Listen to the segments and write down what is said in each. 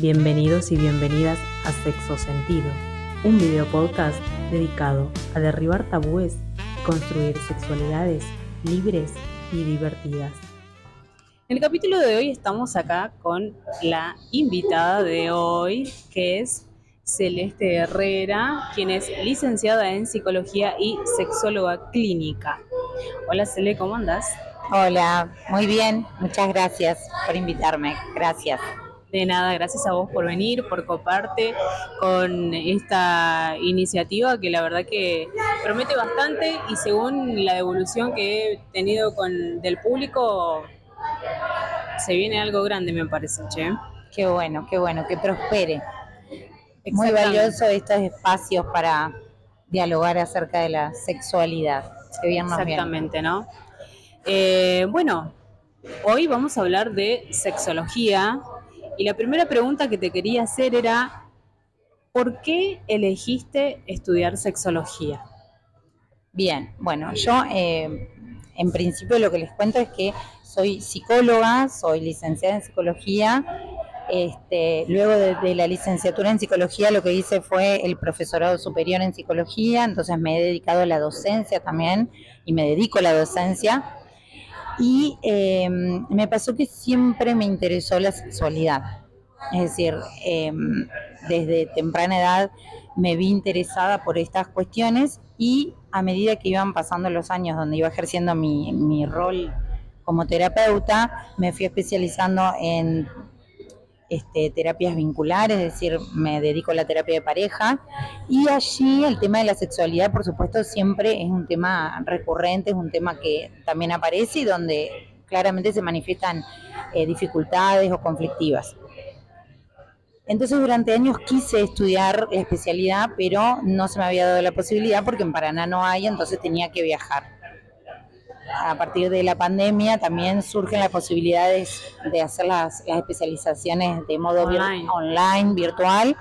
Bienvenidos y bienvenidas a Sexo Sentido, un video podcast dedicado a derribar tabúes y construir sexualidades libres y divertidas. En el capítulo de hoy estamos acá con la invitada de hoy, que es Celeste Herrera, quien es licenciada en Psicología y sexóloga clínica. Hola Cele, ¿cómo andás? Hola, muy bien, muchas gracias por invitarme, gracias. De nada, gracias a vos por venir, por coparte con esta iniciativa que la verdad que promete bastante y según la devolución que he tenido del público, se viene algo grande me parece, che. Qué bueno, que prospere. Muy valioso estos espacios para dialogar acerca de la sexualidad. Que bien nos viene. Exactamente, ¿no? Bueno, hoy vamos a hablar de sexología. Y la primera pregunta que te quería hacer era, ¿por qué elegiste estudiar sexología? Bien, bueno, yo en principio lo que les cuento es que soy psicóloga, soy licenciada en psicología. Luego de la licenciatura en psicología lo que hice fue el profesorado superior en psicología, entonces me he dedicado a la docencia también y me dedico a la docencia. Y me pasó que siempre me interesó la sexualidad, es decir, desde temprana edad me vi interesada por estas cuestiones y a medida que iban pasando los años donde iba ejerciendo mi rol como terapeuta, me fui especializando en terapias vinculares, es decir, me dedico a la terapia de pareja y allí el tema de la sexualidad, por supuesto, siempre es un tema recurrente, es un tema que también aparece y donde claramente se manifiestan dificultades o conflictivas. Entonces durante años quise estudiar la especialidad, pero no se me había dado la posibilidad porque en Paraná no hay, entonces tenía que viajar. A partir de la pandemia también surgen las posibilidades de hacer las especializaciones de modo online, virtual.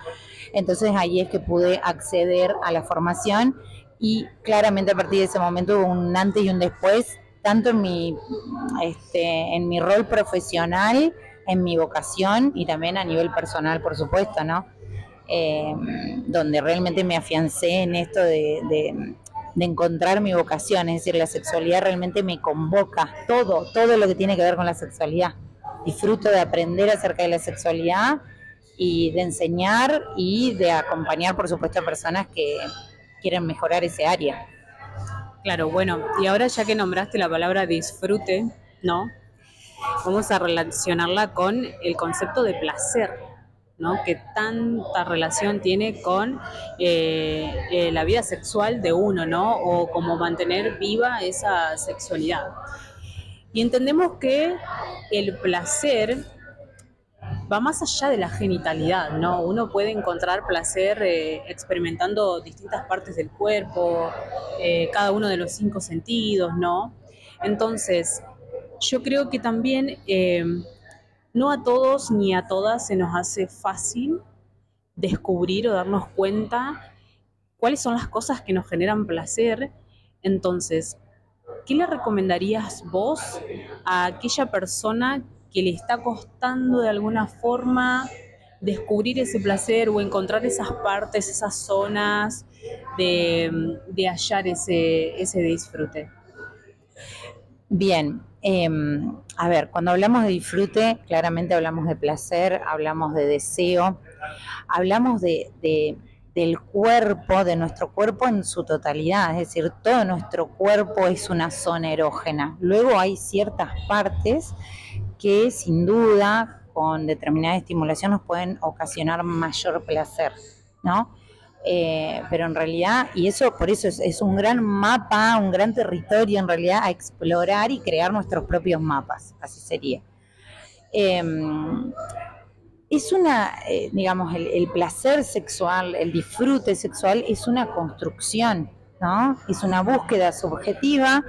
Entonces ahí es que pude acceder a la formación y claramente a partir de ese momento hubo un antes y un después, tanto en mi rol profesional, en mi vocación y también a nivel personal, por supuesto, ¿no? Donde realmente me afiancé en esto de encontrar mi vocación, es decir, la sexualidad realmente me convoca, todo lo que tiene que ver con la sexualidad. Disfruto de aprender acerca de la sexualidad y de enseñar y de acompañar, por supuesto, a personas que quieren mejorar ese área. Claro, bueno, y ahora ya que nombraste la palabra disfrute, ¿no? Vamos a relacionarla con el concepto de placer, ¿no? Que tanta relación tiene con la vida sexual de uno, ¿no? O como mantener viva esa sexualidad. Y entendemos que el placer va más allá de la genitalidad, ¿no? Uno puede encontrar placer experimentando distintas partes del cuerpo, cada uno de los 5 sentidos, ¿no? Entonces, yo creo que también no a todos ni a todas se nos hace fácil descubrir o darnos cuenta cuáles son las cosas que nos generan placer. Entonces, ¿qué le recomendarías vos a aquella persona que le está costando de alguna forma descubrir ese placer o encontrar esas partes, esas zonas de hallar ese disfrute? Bien, a ver, cuando hablamos de disfrute, claramente hablamos de placer, hablamos de deseo, hablamos del cuerpo, de nuestro cuerpo en su totalidad, es decir, todo nuestro cuerpo es una zona erógena. Luego hay ciertas partes que sin duda con determinada estimulación nos pueden ocasionar mayor placer, ¿no? Pero en realidad, y eso por eso es un gran mapa, un gran territorio en realidad a explorar y crear nuestros propios mapas, así sería. Es digamos, el placer sexual, el disfrute sexual es una construcción, ¿no? Es una búsqueda subjetiva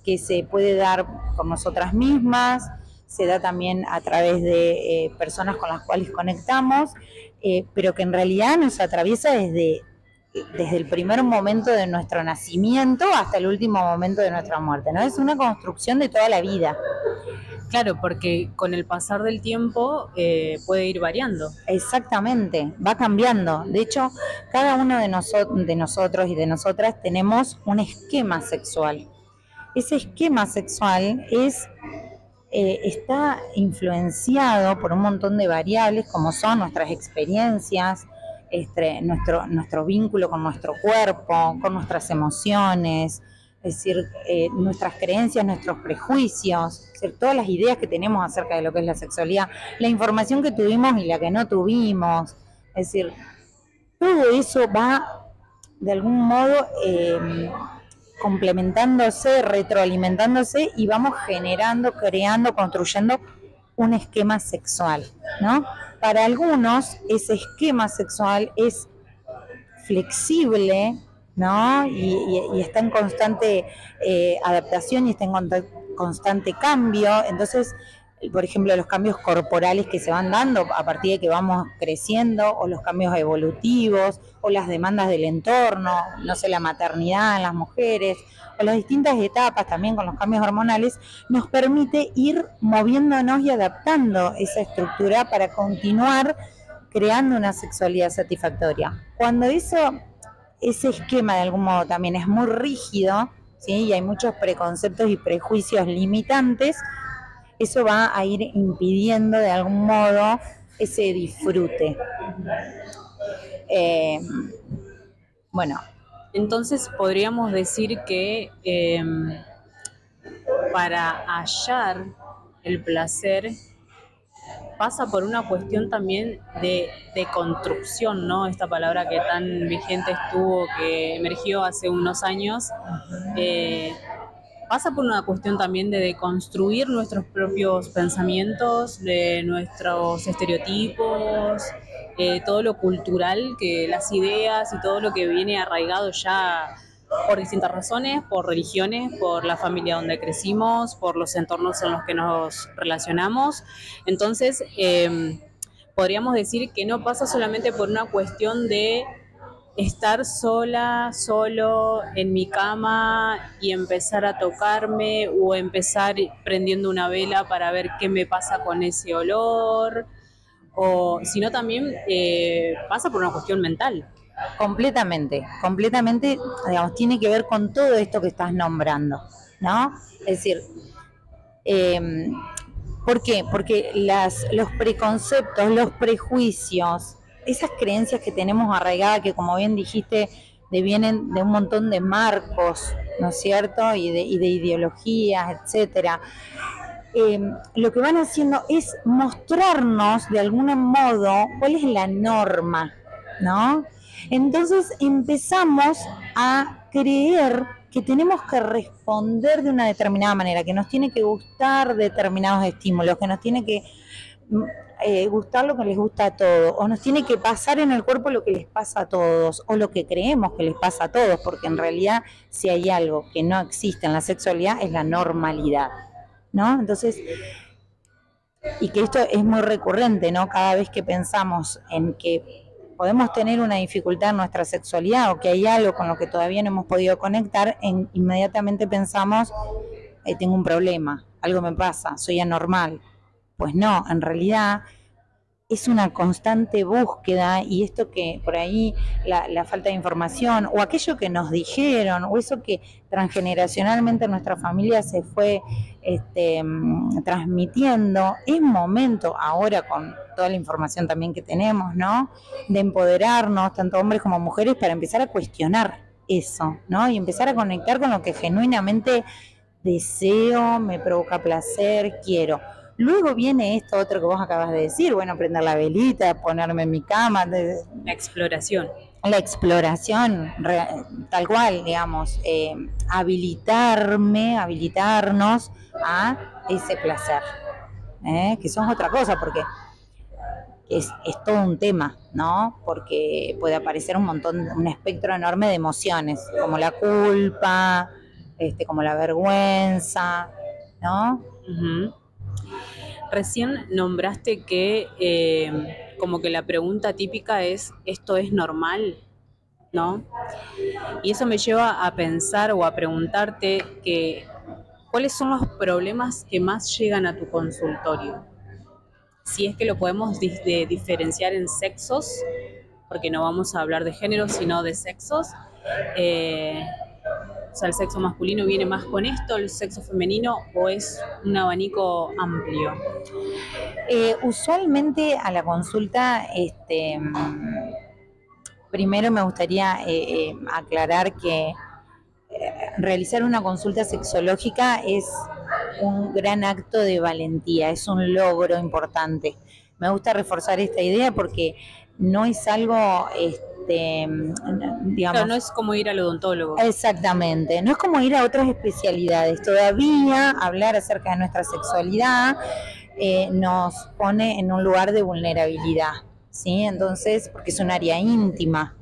que se puede dar por nosotras mismas, se da también a través de personas con las cuales conectamos, pero que en realidad nos atraviesa desde el primer momento de nuestro nacimiento hasta el último momento de nuestra muerte, ¿no? Es una construcción de toda la vida. Claro, porque con el pasar del tiempo puede ir variando. Exactamente, va cambiando. De hecho, cada uno de nosotros y de nosotras tenemos un esquema sexual. Ese esquema sexual está influenciado por un montón de variables como son nuestras experiencias, nuestro vínculo con nuestro cuerpo, con nuestras emociones, es decir, nuestras creencias, nuestros prejuicios, es decir, todas las ideas que tenemos acerca de lo que es la sexualidad, la información que tuvimos y la que no tuvimos, es decir, todo eso va de algún modo complementándose, retroalimentándose y vamos generando, creando, construyendo un esquema sexual, ¿no? Para algunos ese esquema sexual es flexible, ¿no? Y está en constante adaptación y está en constante cambio. Entonces, por ejemplo, los cambios corporales que se van dando a partir de que vamos creciendo, o los cambios evolutivos, o las demandas del entorno, no sé, la maternidad en las mujeres, o las distintas etapas también con los cambios hormonales, nos permite ir moviéndonos y adaptando esa estructura para continuar creando una sexualidad satisfactoria. Cuando ese esquema de algún modo también es muy rígido, ¿sí? Y hay muchos preconceptos y prejuicios limitantes, eso va a ir impidiendo de algún modo ese disfrute. Bueno. Entonces podríamos decir que para hallar el placer pasa por una cuestión también de construcción, ¿no? Esta palabra que tan vigente estuvo, que emergió hace unos años, pasa por una cuestión también de deconstruir nuestros propios pensamientos, de nuestros estereotipos, todo lo cultural, que las ideas y todo lo que viene arraigado ya por distintas razones, por religiones, por la familia donde crecimos, por los entornos en los que nos relacionamos. Entonces, podríamos decir que no pasa solamente por una cuestión de estar sola, solo en mi cama y empezar a tocarme o empezar prendiendo una vela para ver qué me pasa con ese olor, o sino también pasa por una cuestión mental. Completamente, completamente, digamos, tiene que ver con todo esto que estás nombrando, ¿no? Es decir, ¿por qué? Porque los preconceptos, los prejuicios, esas creencias que tenemos arraigadas, que como bien dijiste, devienen de un montón de marcos, ¿no es cierto? Y de ideologías, etcétera. Lo que van haciendo es mostrarnos de algún modo cuál es la norma, ¿no? Entonces empezamos a creer que tenemos que responder de una determinada manera, que nos tiene que gustar determinados estímulos, que nos tiene que gustar lo que les gusta a todos, o nos tiene que pasar en el cuerpo lo que les pasa a todos, o lo que creemos que les pasa a todos, porque en realidad si hay algo que no existe en la sexualidad es la normalidad, ¿no? Entonces, y que esto es muy recurrente, ¿no? Cada vez que pensamos en que podemos tener una dificultad en nuestra sexualidad o que hay algo con lo que todavía no hemos podido conectar, inmediatamente pensamos, tengo un problema, algo me pasa, soy anormal. Pues no, en realidad es una constante búsqueda, y esto que por ahí la falta de información o aquello que nos dijeron o eso que transgeneracionalmente en nuestra familia se fue transmitiendo, es momento ahora con toda la información también que tenemos, ¿no? De empoderarnos, tanto hombres como mujeres, para empezar a cuestionar eso, ¿no? Y empezar a conectar con lo que genuinamente deseo, me provoca placer, quiero. Luego viene esto otro que vos acabas de decir, bueno, prender la velita, ponerme en mi cama. La exploración. La exploración, tal cual, digamos, habilitarnos a ese placer, que eso es otra cosa, porque es todo un tema, ¿no? Porque puede aparecer un espectro enorme de emociones, como la culpa, como la vergüenza, ¿no? Uh-huh. Recién nombraste que como que la pregunta típica es, ¿esto es normal? ¿No? Y eso me lleva a pensar o a preguntarte que ¿cuáles son los problemas que más llegan a tu consultorio? Si es que lo podemos diferenciar en sexos, porque no vamos a hablar de género, sino de sexos. O sea, el sexo masculino viene más con esto, el sexo femenino, o es un abanico amplio. Usualmente a la consulta, primero me gustaría aclarar que realizar una consulta sexológica es un gran acto de valentía, es un logro importante. Me gusta reforzar esta idea porque no es algo, digamos... Claro, no es como ir al odontólogo. Exactamente, no es como ir a otras especialidades. Todavía hablar acerca de nuestra sexualidad nos pone en un lugar de vulnerabilidad, ¿sí? Entonces, porque es un área íntima.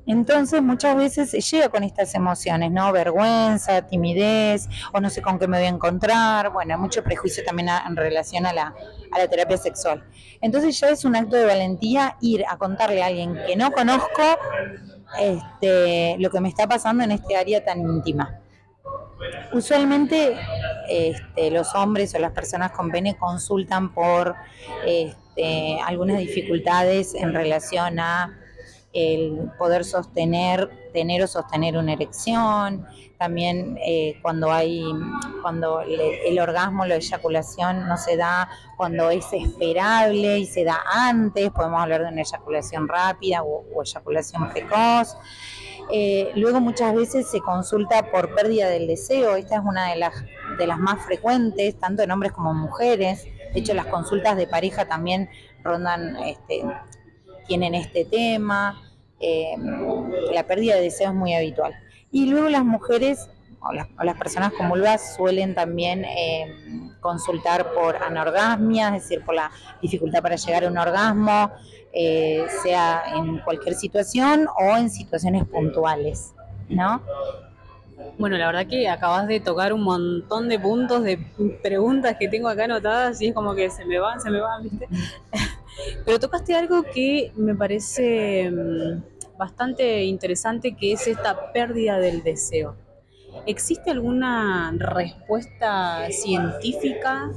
Entonces muchas veces se llega con estas emociones, ¿no? Vergüenza, timidez, o no sé con qué me voy a encontrar. Bueno, mucho prejuicio también en relación a la terapia sexual. Entonces ya es un acto de valentía ir a contarle a alguien que no conozco lo que me está pasando en este área tan íntima. Usualmente los hombres o las personas con pene consultan por algunas dificultades en relación a el poder tener o sostener una erección, también cuando el orgasmo, la eyaculación no se da cuando es esperable y se da antes, podemos hablar de una eyaculación rápida o eyaculación precoz. Luego muchas veces se consulta por pérdida del deseo, esta es una de las más frecuentes, tanto en hombres como en mujeres. De hecho, las consultas de pareja también rondan, tienen este tema. La pérdida de deseo es muy habitual. Y luego las mujeres o las personas con vulva suelen también consultar por anorgasmia, es decir, por la dificultad para llegar a un orgasmo, sea en cualquier situación o en situaciones puntuales, ¿no? Bueno, la verdad que acabas de tocar un montón de puntos, de preguntas que tengo acá anotadas y es como que se me van, ¿viste? Pero tocaste algo que me parece bastante interesante, que es esta pérdida del deseo. ¿Existe alguna respuesta científica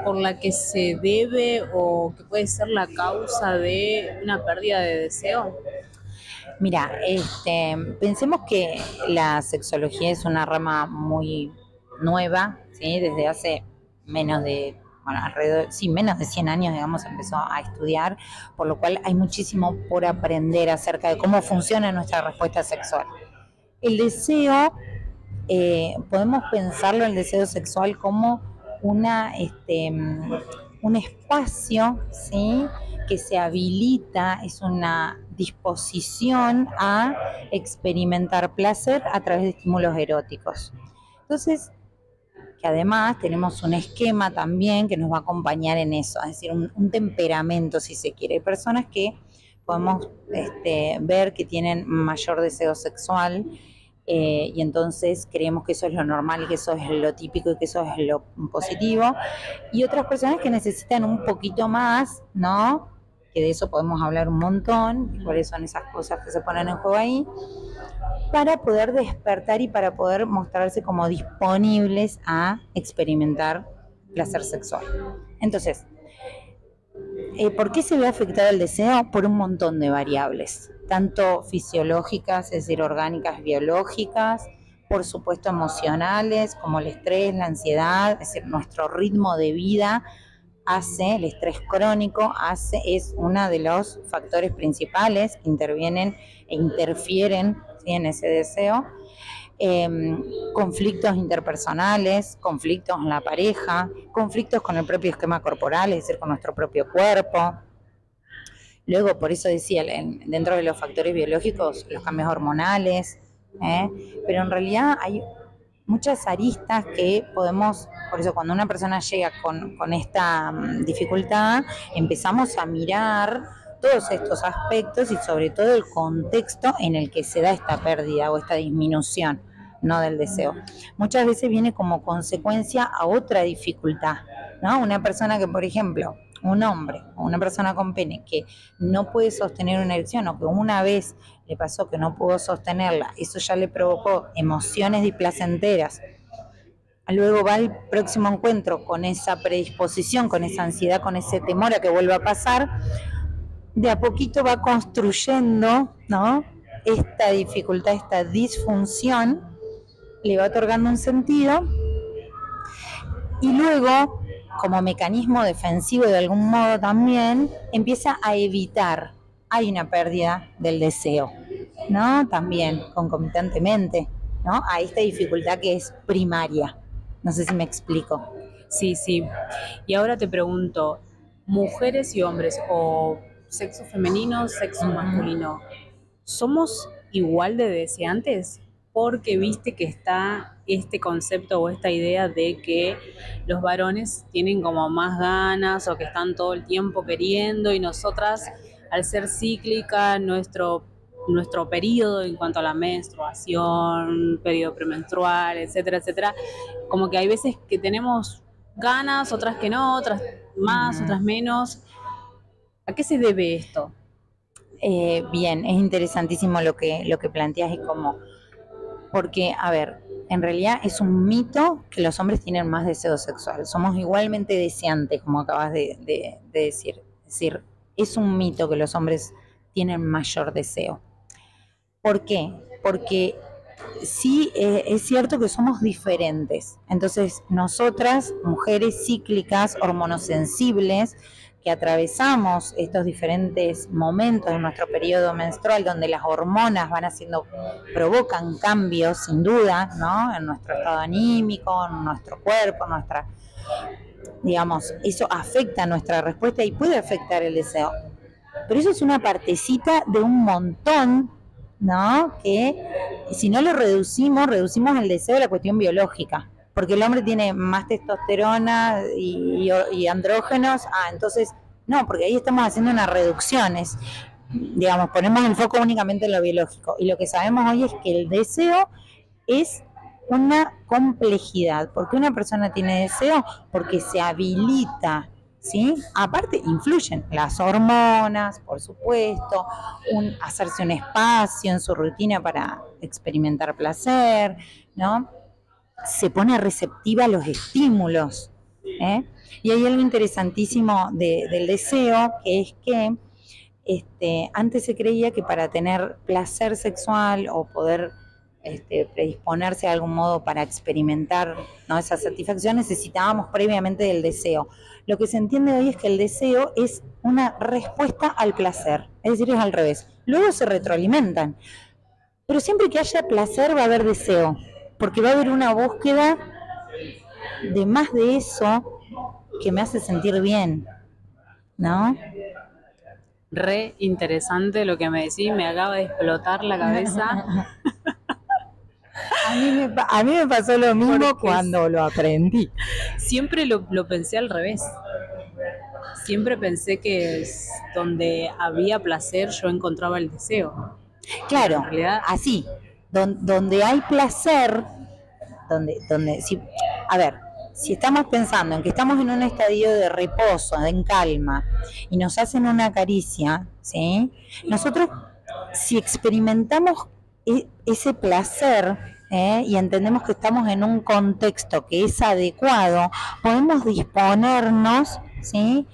por la que se debe o que puede ser la causa de una pérdida de deseo? Mira, pensemos que la sexología es una rama muy nueva, ¿sí? Desde hace menos de 100 años, digamos, empezó a estudiar, por lo cual hay muchísimo por aprender acerca de cómo funciona nuestra respuesta sexual. El deseo, podemos pensarlo, el deseo sexual, como un espacio, ¿sí?, que se habilita, es una disposición a experimentar placer a través de estímulos eróticos. Entonces, que además tenemos un esquema también que nos va a acompañar en eso, es decir, un temperamento, si se quiere. Hay personas que podemos ver que tienen mayor deseo sexual, y entonces creemos que eso es lo normal y que eso es lo típico y que eso es lo positivo, y otras personas que necesitan un poquito más, ¿no? Que de eso podemos hablar un montón, cuáles son esas cosas que se ponen en juego ahí, para poder despertar y para poder mostrarse como disponibles a experimentar placer sexual. Entonces, ¿por qué se ve afectado el deseo? Por un montón de variables, tanto fisiológicas, es decir, orgánicas, biológicas, por supuesto emocionales, como el estrés, la ansiedad, es decir, nuestro ritmo de vida el estrés crónico es uno de los factores principales que intervienen e interfieren, ¿sí?, en ese deseo. Conflictos interpersonales, conflictos en la pareja, conflictos con el propio esquema corporal, es decir, con nuestro propio cuerpo. Luego, por eso decía, dentro de los factores biológicos, los cambios hormonales, pero en realidad hay muchas aristas que podemos, por eso cuando una persona llega con esta dificultad, empezamos a mirar todos estos aspectos y sobre todo el contexto en el que se da esta pérdida o esta disminución, no del deseo. Muchas veces viene como consecuencia a otra dificultad, ¿no? Una persona que, por ejemplo, un hombre o una persona con pene que no puede sostener una erección o que una vez le pasó que no pudo sostenerla, eso ya le provocó emociones displacenteras luego va al próximo encuentro con esa predisposición, con esa ansiedad, con ese temor a que vuelva a pasar, de a poquito va construyendo, ¿no?, esta dificultad, esta disfunción, le va otorgando un sentido y luego, como mecanismo defensivo de algún modo también, empieza a evitar. Hay una pérdida del deseo, ¿no? También, concomitantemente, ¿no?, a esta dificultad que es primaria. No sé si me explico. Sí, sí. Y ahora te pregunto, mujeres y hombres, o sexo femenino, sexo masculino, ¿somos igual de deseantes? Porque viste que está este concepto o esta idea de que los varones tienen como más ganas o que están todo el tiempo queriendo, y nosotras, al ser cíclica, nuestro periodo en cuanto a la menstruación, periodo premenstrual, etcétera, etcétera, como que hay veces que tenemos ganas, otras que no, otras más, otras menos. ¿A qué se debe esto? Bien, es interesantísimo lo que planteas y cómo, porque, a ver, en realidad es un mito que los hombres tienen más deseo sexual. Somos igualmente deseantes, como acabas de decir. Es decir, es un mito que los hombres tienen mayor deseo. ¿Por qué? Porque sí, es cierto que somos diferentes. Entonces, nosotras, mujeres cíclicas, hormonosensibles, que atravesamos estos diferentes momentos de nuestro periodo menstrual, donde las hormonas provocan cambios, sin duda, ¿no?, en nuestro estado anímico, en nuestro cuerpo, digamos, eso afecta nuestra respuesta y puede afectar el deseo. Pero eso es una partecita de un montón, ¿no?, que si no lo reducimos el deseo de la cuestión biológica, porque el hombre tiene más testosterona y andrógenos. Entonces, no, porque ahí estamos haciendo unas reducciones, digamos, ponemos el foco únicamente en lo biológico, y lo que sabemos hoy es que el deseo es una complejidad. ¿Por qué una persona tiene deseo? Porque se habilita, ¿sí? Aparte, influyen las hormonas, por supuesto, hacerse un espacio en su rutina para experimentar placer, ¿no? Se pone receptiva a los estímulos, ¿eh? Y hay algo interesantísimo del deseo, que es que antes se creía que para tener placer sexual o poder predisponerse de algún modo para experimentar, ¿no?, esa satisfacción, necesitábamos previamente del deseo. Lo que se entiende hoy es que el deseo es una respuesta al placer, es decir, es al revés. Luego se retroalimentan, pero siempre que haya placer va a haber deseo, porque va a haber una búsqueda de más de eso que me hace sentir bien, ¿no? Re interesante lo que me decís, me acaba de explotar la cabeza. A mí me pasó lo mismo cuando lo aprendí. Siempre lo pensé al revés. Siempre pensé que donde había placer yo encontraba el deseo. Claro, en realidad, así, donde hay placer, a ver, si estamos pensando en que estamos en un estadio de reposo, en calma, y nos hacen una caricia, ¿sí?, nosotros, si experimentamos ese placer, y entendemos que estamos en un contexto que es adecuado, podemos disponernos, ¿sí?,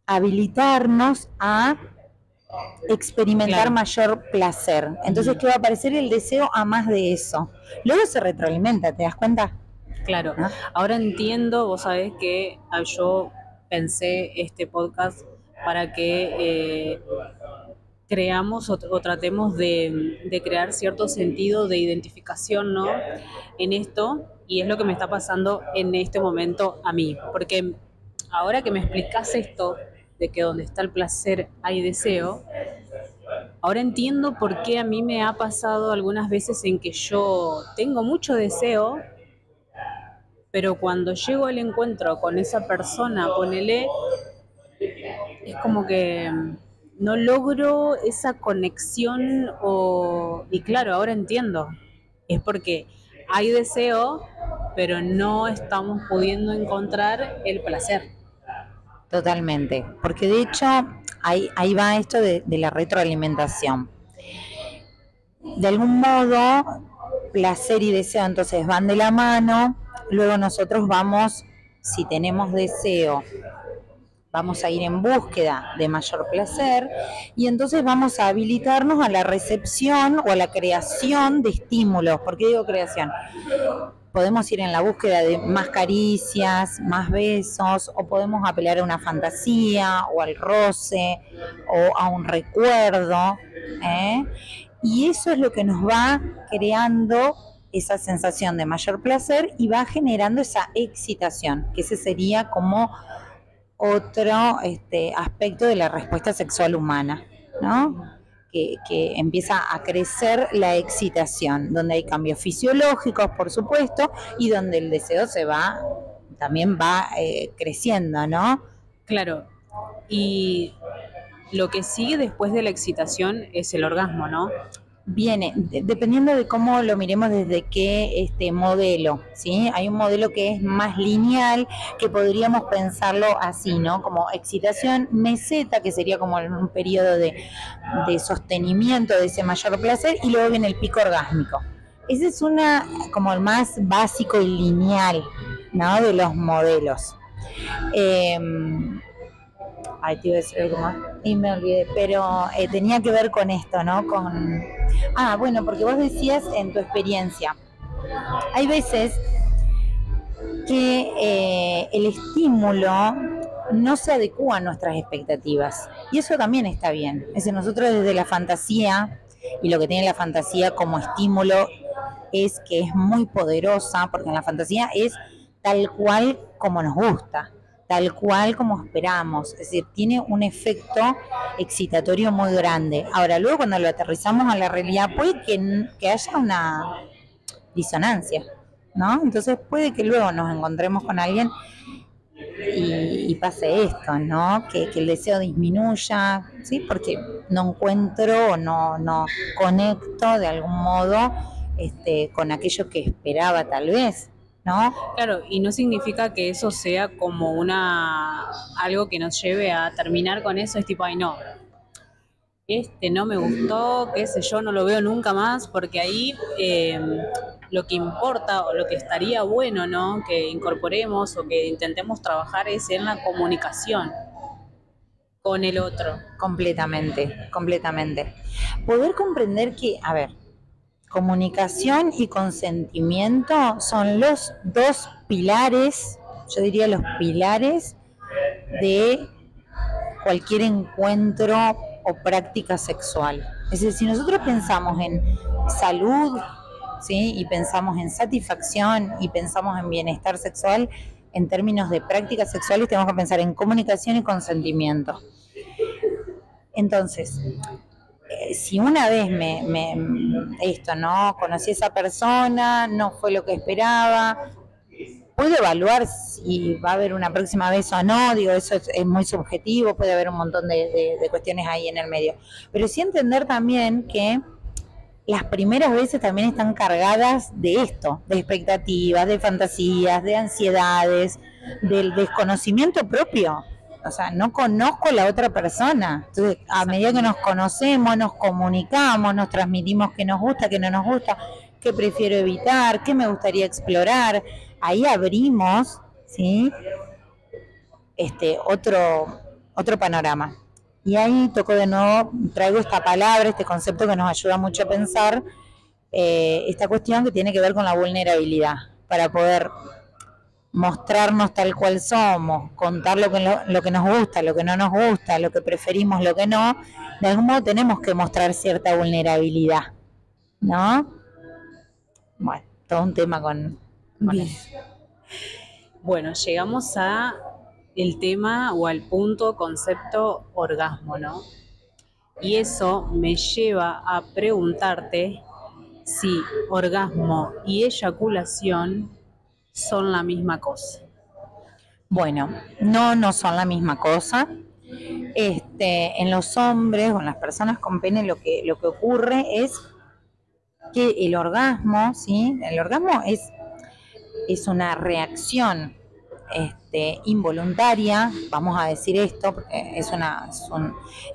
habilitarnos a experimentar mayor placer. Entonces, ¿qué va a aparecer? El deseo a más de eso. Luego se retroalimenta, ¿te das cuenta? Claro. ¿No? Ahora entiendo, vos sabés que yo pensé este podcast para que creamos o tratemos de crear cierto sentido de identificación, ¿no?, en esto, y es lo que me está pasando en este momento a mí. Porque ahora que me explicás esto, de que donde está el placer hay deseo, ahora entiendo por qué a mí me ha pasado algunas veces en que yo tengo mucho deseo, pero cuando llego al encuentro con esa persona, ponele, es como que no logro esa conexión y claro, ahora entiendo. Es porque hay deseo, pero no estamos pudiendo encontrar el placer. Totalmente, porque de hecho ahí va esto de la retroalimentación. De algún modo, placer y deseo entonces van de la mano, luego nosotros vamos, si tenemos deseo, vamos a ir en búsqueda de mayor placer y entonces vamos a habilitarnos a la recepción o a la creación de estímulos. ¿Por qué digo creación? Podemos ir en la búsqueda de más caricias, más besos, o podemos apelar a una fantasía, o al roce, o a un recuerdo, ¿eh? Y eso es lo que nos va creando esa sensación de mayor placer y va generando esa excitación, que ese sería como otro aspecto de la respuesta sexual humana, ¿no? Que empieza a crecer la excitación, donde hay cambios fisiológicos, por supuesto, y donde el deseo también va creciendo, ¿no? Claro, y lo que sigue después de la excitación es el orgasmo, ¿no? Viene, dependiendo de cómo lo miremos desde qué modelo, ¿sí? Hay un modelo que es más lineal, que podríamos pensarlo así, ¿no? Como excitación, meseta, que sería como un periodo de sostenimiento de ese mayor placer, y luego viene el pico orgásmico. Ese es como el más básico y lineal, ¿no? De los modelos. Ay, te iba a decir algo más y me olvidé, pero tenía que ver con esto, ¿no? Bueno, porque vos decías en tu experiencia, hay veces que el estímulo no se adecúa a nuestras expectativas y eso también está bien. Es decir, nosotros desde la fantasía, y lo que tiene la fantasía como estímulo es que es muy poderosa, porque en la fantasía es tal cual como nos gusta, tal cual como esperamos, es decir, tiene un efecto excitatorio muy grande. Ahora, luego cuando lo aterrizamos a la realidad, puede que haya una disonancia, ¿no? Entonces puede que luego nos encontremos con alguien y pase esto, ¿no? Que el deseo disminuya, ¿sí? Porque no encuentro o no conecto de algún modo con aquello que esperaba tal vez, ¿no? Claro, y no significa que eso sea como algo que nos lleve a terminar con eso, es tipo, ay no, no me gustó, qué sé yo, no lo veo nunca más, porque ahí lo que importa o lo que estaría bueno, ¿no? Que incorporemos o que intentemos trabajar es en la comunicación con el otro. Completamente, completamente. Poder comprender que, a ver, comunicación y consentimiento son los dos pilares, yo diría los pilares de cualquier encuentro o práctica sexual. Es decir, si nosotros pensamos en salud, ¿sí? Y pensamos en satisfacción y pensamos en bienestar sexual, en términos de prácticas sexuales tenemos que pensar en comunicación y consentimiento. Entonces, si una vez ¿no? Conocí a esa persona, no fue lo que esperaba, puedo evaluar si va a haber una próxima vez o no, digo, eso es muy subjetivo, puede haber un montón de cuestiones ahí en el medio. Pero sí entender también que las primeras veces también están cargadas de esto, de expectativas, de fantasías, de ansiedades, del desconocimiento propio. O sea, no conozco a la otra persona. Entonces, a medida que nos conocemos, nos comunicamos, nos transmitimos qué nos gusta, qué no nos gusta, qué prefiero evitar, qué me gustaría explorar. Ahí abrimos, ¿sí? Otro panorama. Y ahí toco de nuevo, traigo esta palabra, este concepto que nos ayuda mucho a pensar, esta cuestión que tiene que ver con la vulnerabilidad, para poder mostrarnos tal cual somos, contar lo que nos gusta, lo que no nos gusta, lo que preferimos, lo que no. De algún modo tenemos que mostrar cierta vulnerabilidad, ¿no? Bueno, todo un tema con eso. Bueno, llegamos a el tema o al punto, concepto orgasmo, ¿no? Y eso me lleva a preguntarte si orgasmo y eyaculación son la misma cosa. Bueno, no son la misma cosa. En los hombres o en las personas con pene lo que ocurre es que el orgasmo, ¿sí? El orgasmo es una reacción involuntaria, vamos a decir esto, porque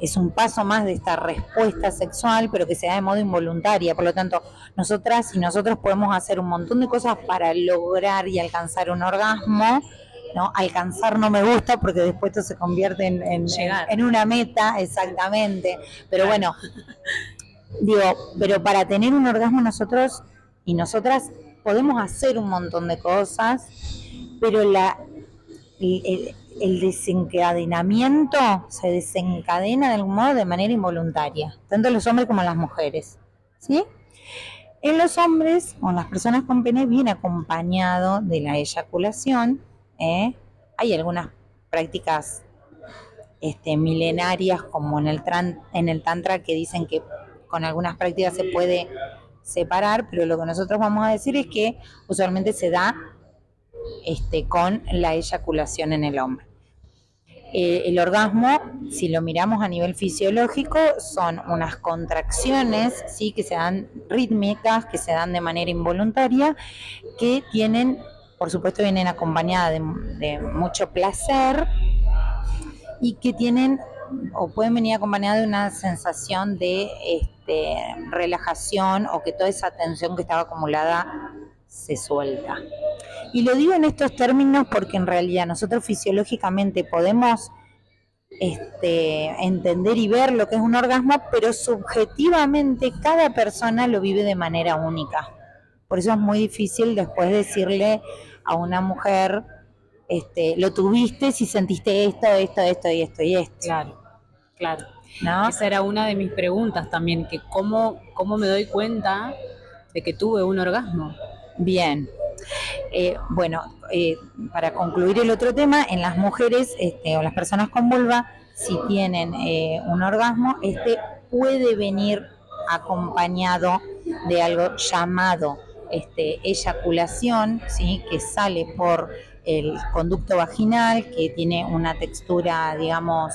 es un paso más de esta respuesta sexual, pero que se da de modo involuntaria. Por lo tanto, nosotras y nosotros podemos hacer un montón de cosas para lograr y alcanzar un orgasmo, ¿no? Alcanzar no me gusta porque después esto se convierte en una meta, exactamente. Pero bueno, digo, pero para tener un orgasmo nosotros y nosotras podemos hacer un montón de cosas, pero el desencadenamiento se desencadena de algún modo de manera involuntaria, tanto los hombres como las mujeres, ¿sí? En los hombres o en las personas con pene viene acompañado de la eyaculación. Hay algunas prácticas milenarias como en el tantra que dicen que con algunas prácticas se puede separar, pero lo que nosotros vamos a decir es que usualmente se da con la eyaculación en el hombre. El orgasmo, si lo miramos a nivel fisiológico, son unas contracciones, ¿sí?, que se dan rítmicas, que se dan de manera involuntaria, que tienen, por supuesto, vienen acompañadas de mucho placer y que tienen o pueden venir acompañadas de una sensación de relajación, o que toda esa tensión que estaba acumulada se suelta. Y lo digo en estos términos porque en realidad nosotros fisiológicamente podemos entender y ver lo que es un orgasmo, pero subjetivamente cada persona lo vive de manera única. Por eso es muy difícil después decirle a una mujer, lo tuviste si sentiste esto y esto. Claro, claro. ¿No? Esa era una de mis preguntas también, que cómo me doy cuenta de que tuve un orgasmo. Bien. Para concluir el otro tema, en las mujeres o las personas con vulva, si tienen un orgasmo, puede venir acompañado de algo llamado eyaculación, ¿sí?, que sale por el conducto vaginal, que tiene una textura, digamos,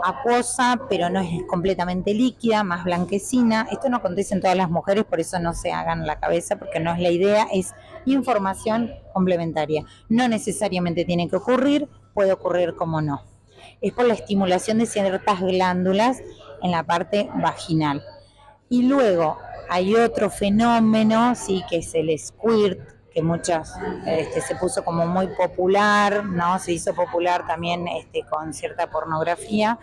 acuosa, pero no es completamente líquida, más blanquecina. Esto no acontece en todas las mujeres, por eso no se hagan la cabeza, porque no es la idea, es información complementaria. No necesariamente tiene que ocurrir, puede ocurrir como no. Es por la estimulación de ciertas glándulas en la parte vaginal. Y luego hay otro fenómeno, sí, que es el squirt, que muchas se puso como muy popular, ¿no? Se hizo popular también con cierta pornografía,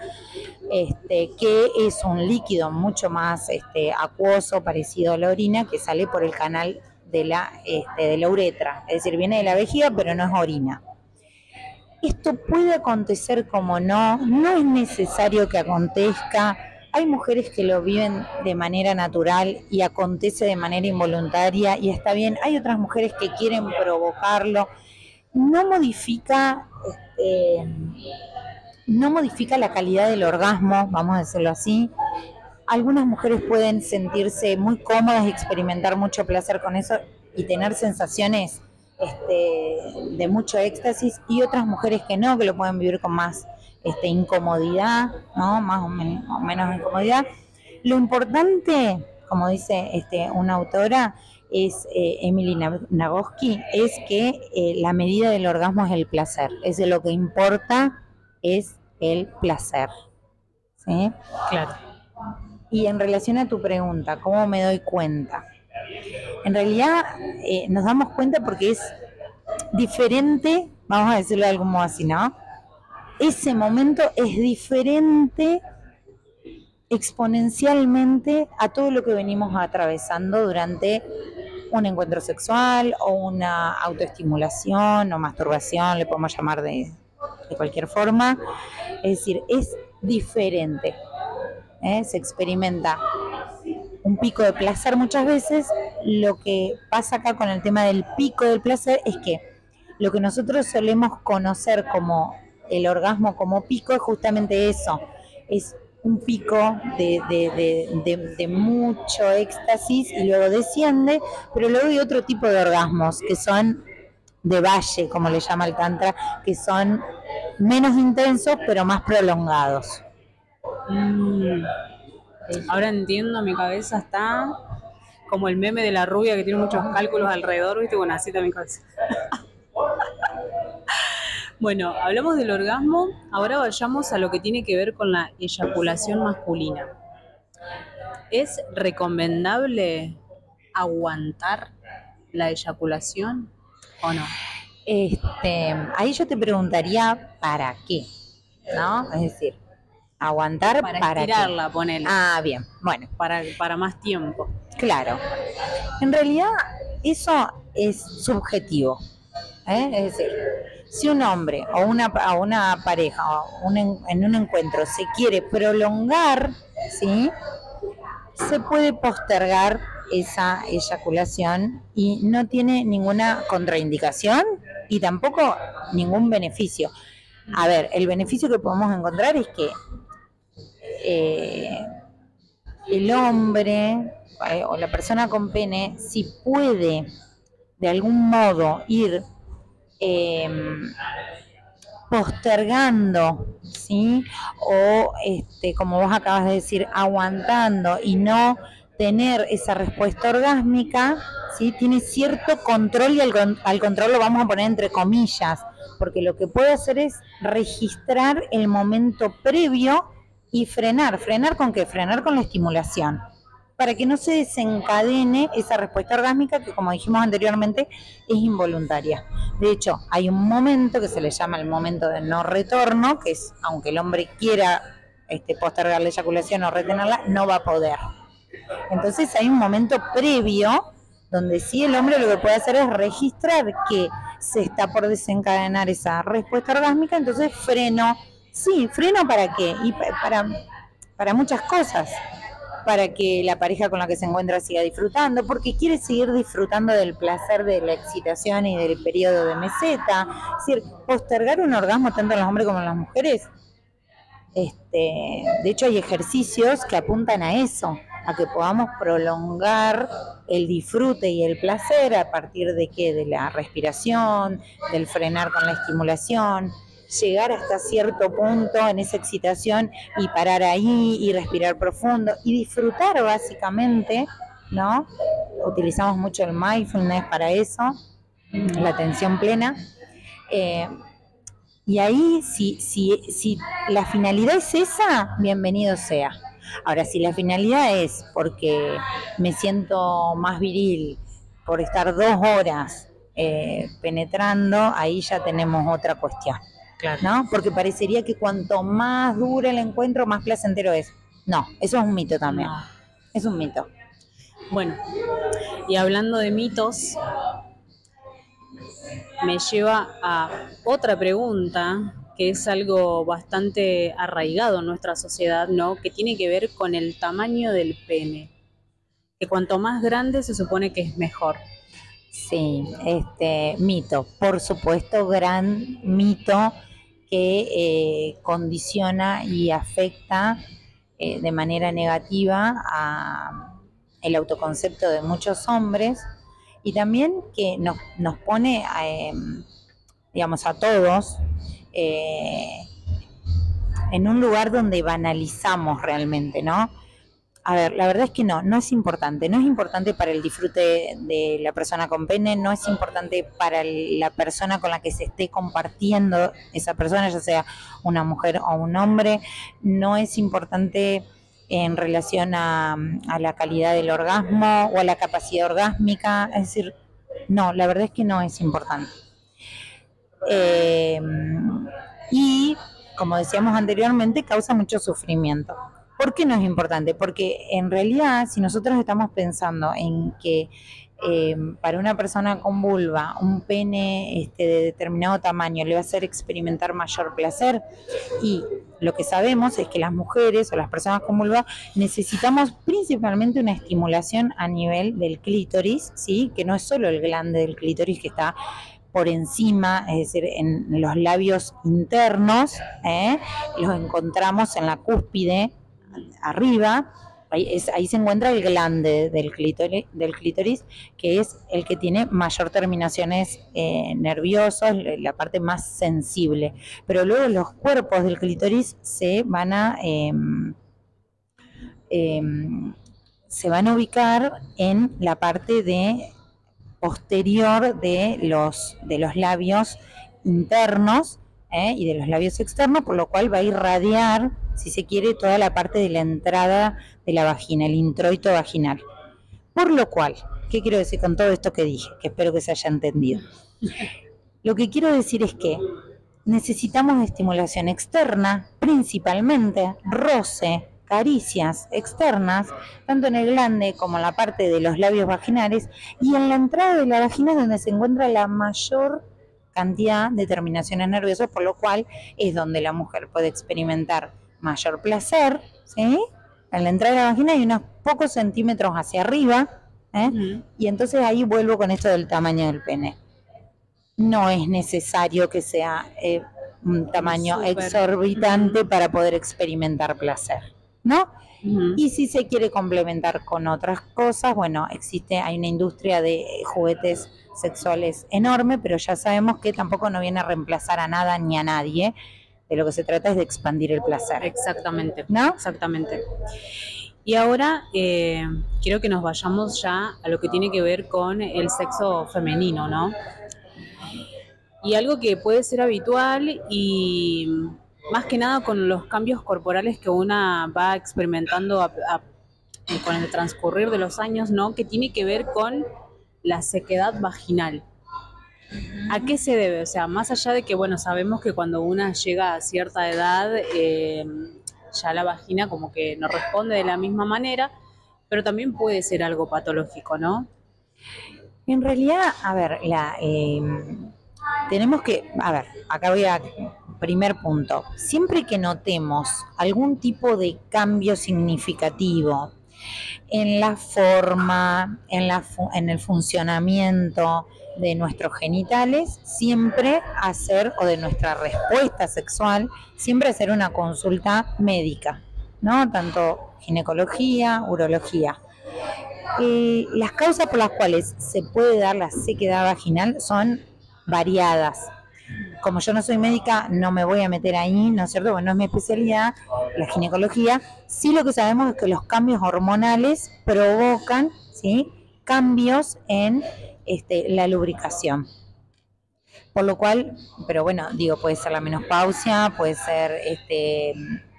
que es un líquido mucho más acuoso, parecido a la orina, que sale por el canal de la uretra, es decir, viene de la vejiga, pero no es orina. Esto puede acontecer como no es necesario que acontezca. Hay mujeres que lo viven de manera natural y acontece de manera involuntaria y está bien. Hay otras mujeres que quieren provocarlo. No modifica la calidad del orgasmo, vamos a decirlo así. Algunas mujeres pueden sentirse muy cómodas y experimentar mucho placer con eso y tener sensaciones de mucho éxtasis, y otras mujeres que no, que lo pueden vivir con más incomodidad, ¿no? Más o menos incomodidad. Lo importante, como dice una autora, es Emily Nagoski, es que la medida del orgasmo es el placer, es de lo que importa, es el placer, ¿sí? Claro. Y en relación a tu pregunta, ¿cómo me doy cuenta? En realidad nos damos cuenta porque es diferente, vamos a decirlo de algún modo así, ¿no? Ese momento es diferente exponencialmente a todo lo que venimos atravesando durante un encuentro sexual o una autoestimulación o masturbación, le podemos llamar de cualquier forma. Es decir, es diferente, se experimenta un pico de placer muchas veces. Lo que pasa acá con el tema del pico del placer es que lo que nosotros solemos conocer como el orgasmo como pico es justamente eso, es un pico de mucho éxtasis y luego desciende, pero luego hay otro tipo de orgasmos que son de valle, como le llama el tantra, que son menos intensos pero más prolongados. Ahora entiendo, mi cabeza está como el meme de la rubia que tiene muchos cálculos alrededor, ¿viste? Bueno, así también. Bueno, hablamos del orgasmo, ahora vayamos a lo que tiene que ver con la eyaculación masculina. ¿Es recomendable aguantar la eyaculación o no? Ahí yo te preguntaría ¿para qué? ¿No? Es decir, aguantar para estirarla, ponele. Ah, bien, bueno. Para más tiempo. Claro. En realidad, eso es subjetivo. Es decir, si un hombre o una pareja o en un encuentro se quiere prolongar, ¿sí?, se puede postergar esa eyaculación y no tiene ninguna contraindicación y tampoco ningún beneficio. A ver, el beneficio que podemos encontrar es que el hombre o la persona con pene, si puede de algún modo ir postergando, ¿sí?, o como vos acabas de decir, aguantando y no tener esa respuesta orgásmica, ¿sí?, tiene cierto control y al control lo vamos a poner entre comillas, porque lo que puede hacer es registrar el momento previo y frenar. ¿Frenar con qué? Frenar con la estimulación, para que no se desencadene esa respuesta orgásmica que, como dijimos anteriormente, es involuntaria. De hecho, hay un momento que se le llama el momento de no retorno, que es, aunque el hombre quiera postergar la eyaculación o retenerla, no va a poder. Entonces hay un momento previo donde sí el hombre lo que puede hacer es registrar que se está por desencadenar esa respuesta orgásmica, entonces freno. Sí, freno ¿para qué? Y para muchas cosas. Para que la pareja con la que se encuentra siga disfrutando, porque quiere seguir disfrutando del placer de la excitación y del periodo de meseta. Es decir, postergar un orgasmo tanto en los hombres como en las mujeres. De hecho, hay ejercicios que apuntan a eso, a que podamos prolongar el disfrute y el placer a partir de ¿qué? De la respiración, del frenar con la estimulación, llegar hasta cierto punto en esa excitación y parar ahí y respirar profundo y disfrutar básicamente, ¿no? Utilizamos mucho el mindfulness para eso, la atención plena. Y ahí, si la finalidad es esa, bienvenido sea. Ahora, si la finalidad es porque me siento más viril por estar 2 horas penetrando, ahí ya tenemos otra cuestión. Claro. ¿No? Porque parecería que cuanto más dura el encuentro, más placentero es. No, eso es un mito también. No. Es un mito. Bueno, y hablando de mitos, me lleva a otra pregunta que es algo bastante arraigado en nuestra sociedad, ¿no? Que tiene que ver con el tamaño del pene. Que cuanto más grande se supone que es mejor. Sí, mito, por supuesto, gran mito que condiciona y afecta de manera negativa a el autoconcepto de muchos hombres y también que nos pone, digamos, a todos en un lugar donde banalizamos realmente, ¿no? A ver, la verdad es que no es importante. No es importante para el disfrute de la persona con pene, no es importante para la persona con la que se esté compartiendo esa persona, ya sea una mujer o un hombre. No es importante en relación a la calidad del orgasmo o a la capacidad orgásmica. Es decir, no, la verdad es que no es importante. Y, como decíamos anteriormente, causa mucho sufrimiento. ¿Por qué no es importante? Porque en realidad, si nosotros estamos pensando en que para una persona con vulva, un pene de determinado tamaño le va a hacer experimentar mayor placer, y lo que sabemos es que las mujeres o las personas con vulva necesitamos principalmente una estimulación a nivel del clítoris, ¿sí? Que no es solo el glande del clítoris que está por encima, es decir, en los labios internos, los encontramos en la cúspide, arriba, ahí se encuentra el glande del clítoris, que es el que tiene mayor terminaciones nerviosas, la parte más sensible. Pero luego los cuerpos del clítoris se van a se van a ubicar en la parte de posterior de los labios internos y de los labios externos, por lo cual va a irradiar, si se quiere, toda la parte de la entrada de la vagina, el introito vaginal. Por lo cual, ¿qué quiero decir con todo esto que dije? Que espero que se haya entendido. Lo que quiero decir es que necesitamos estimulación externa, principalmente roce, caricias externas, tanto en el glande como en la parte de los labios vaginales, y en la entrada de la vagina es donde se encuentra la mayor cantidad de terminaciones nerviosas, por lo cual es donde la mujer puede experimentar mayor placer, ¿sí? En la entrada de la vagina hay unos pocos centímetros hacia arriba, y entonces ahí vuelvo con esto del tamaño del pene. No es necesario que sea un tamaño exorbitante para poder experimentar placer, ¿no? Y si se quiere complementar con otras cosas, bueno, hay una industria de juguetes sexuales enorme, pero ya sabemos que tampoco no viene a reemplazar a nada ni a nadie. De lo que se trata es de expandir el placer. Exactamente, ¿no? Exactamente. Y ahora quiero que nos vayamos ya a lo que tiene que ver con el sexo femenino, ¿no? Y algo que puede ser habitual y más que nada con los cambios corporales que una va experimentando con el transcurrir de los años, ¿no? Que tiene que ver con la sequedad vaginal. ¿A qué se debe? O sea, más allá de que, bueno, sabemos que cuando una llega a cierta edad, ya la vagina como que no responde de la misma manera, pero también puede ser algo patológico, ¿no? En realidad, a ver, tenemos que, acá voy a primer punto. Siempre que notemos algún tipo de cambio significativo en la forma, en el funcionamiento de nuestros genitales, siempre hacer, o de nuestra respuesta sexual, siempre hacer una consulta médica, ¿no? Tanto ginecología, urología. Las causas por las cuales se puede dar la sequedad vaginal son variadas. Como yo no soy médica, no me voy a meter ahí, ¿no es cierto? Bueno, no es mi especialidad, la ginecología. Sí, lo que sabemos es que los cambios hormonales provocan, ¿sí?, cambios en la lubricación. Por lo cual, pero bueno, digo, puede ser la menopausia, puede ser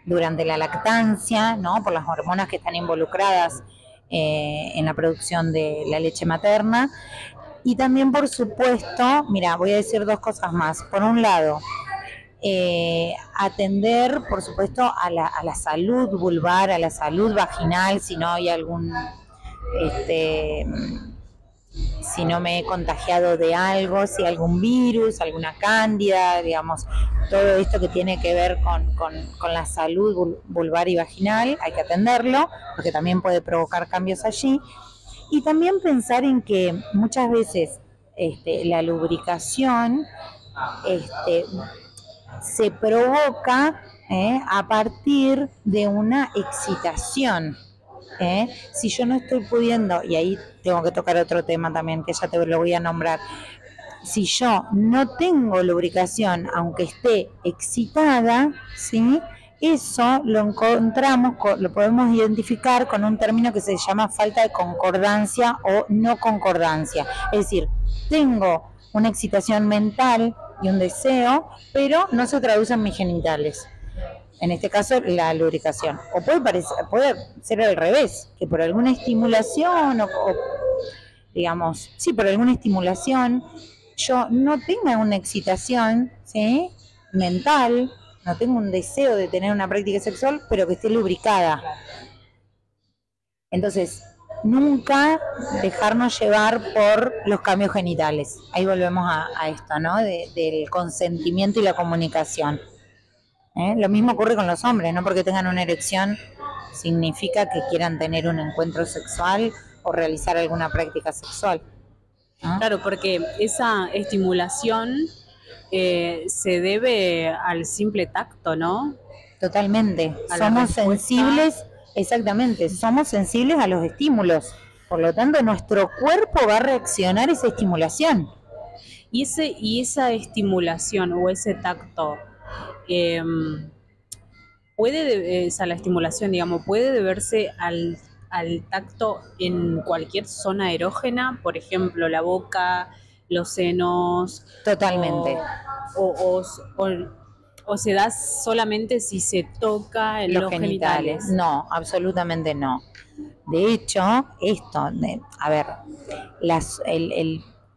durante la lactancia, ¿no?, por las hormonas que están involucradas en la producción de la leche materna. Y también, por supuesto, mira, voy a decir dos cosas más. Por un lado, atender, por supuesto, a la salud vulvar, a la salud vaginal, si no hay algún, si no me he contagiado de algo, si hay algún virus, alguna cándida, digamos, todo esto que tiene que ver con la salud vulvar y vaginal, hay que atenderlo, porque también puede provocar cambios allí. Y también pensar en que muchas veces la lubricación se provoca a partir de una excitación. Si yo no estoy pudiendo, y ahí tengo que tocar otro tema también, que ya te lo voy a nombrar, si yo no tengo lubricación, aunque esté excitada, ¿sí?, eso lo encontramos, lo podemos identificar con un término que se llama falta de concordancia o no concordancia. Es decir, tengo una excitación mental y un deseo, pero no se traduce en mis genitales. En este caso, la lubricación. O puede ser al revés, que por alguna estimulación digamos, sí, por alguna estimulación, yo no tenga una excitación, ¿sí?, mental, no tengo un deseo de tener una práctica sexual, pero que esté lubricada. Entonces, nunca dejarnos llevar por los cambios genitales. Ahí volvemos a esto, ¿no?, del consentimiento y la comunicación. Lo mismo ocurre con los hombres, no porque tengan una erección significa que quieran tener un encuentro sexual o realizar alguna práctica sexual, ¿no? Claro, porque esa estimulación se debe al simple tacto, ¿no? Totalmente. Somos sensibles, exactamente, somos sensibles a los estímulos. Por lo tanto, nuestro cuerpo va a reaccionar a esa estimulación. Y esa estimulación o ese tacto, la estimulación, digamos, puede deberse al tacto en cualquier zona erógena, por ejemplo, la boca, los senos, Totalmente. o, o, o- o se da solamente si se toca en Los los genitales. genitales? No, absolutamente no. De hecho, a ver,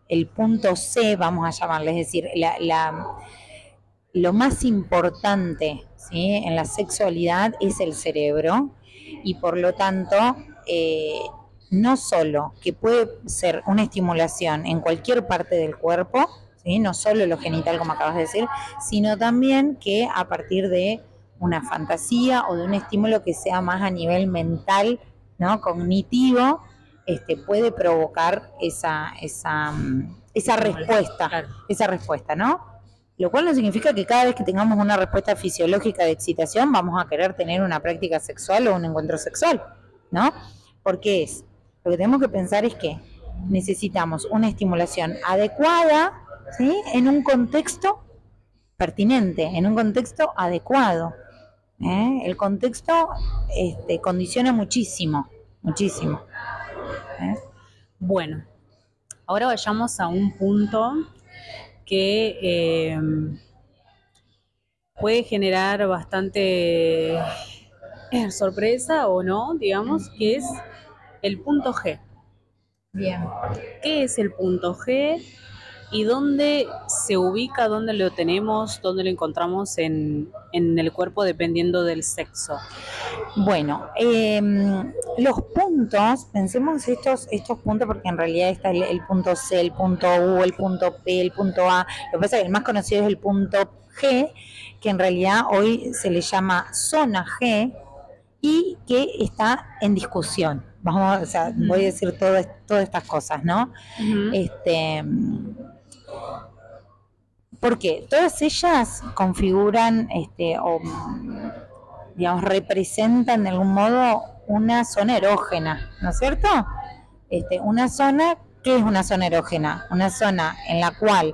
el punto C, vamos a llamarle, es decir, lo más importante, ¿sí?, en la sexualidad es el cerebro y por lo tanto, no solo que puede ser una estimulación en cualquier parte del cuerpo, ¿sí?, no solo lo genital como acabas de decir, sino también que a partir de una fantasía o de un estímulo que sea más a nivel mental, ¿no?, cognitivo, puede provocar Claro. esa respuesta, ¿no? Lo cual no significa que cada vez que tengamos una respuesta fisiológica de excitación vamos a querer tener una práctica sexual o un encuentro sexual, ¿no? Porque lo que tenemos que pensar es que necesitamos una estimulación adecuada, ¿sí?, en un contexto pertinente, en un contexto adecuado. El contexto condiciona muchísimo, muchísimo. Bueno, ahora vayamos a un punto que puede generar bastante sorpresa o no, digamos, que es el punto G. Bien. ¿Qué es el punto G y dónde se ubica, dónde lo tenemos, dónde lo encontramos en el cuerpo dependiendo del sexo? Bueno, los puntos, pensemos estos puntos porque en realidad está el punto C, el punto U, el punto P, el punto A. Lo que pasa es que el más conocido es el punto G, que en realidad hoy se le llama zona G y que está en discusión. Vamos, o sea, voy a decir todas estas cosas, ¿no? Porque todas ellas configuran digamos, representan de algún modo una zona erógena, ¿no es cierto? Una zona, ¿qué es una zona erógena? Una zona en la cual,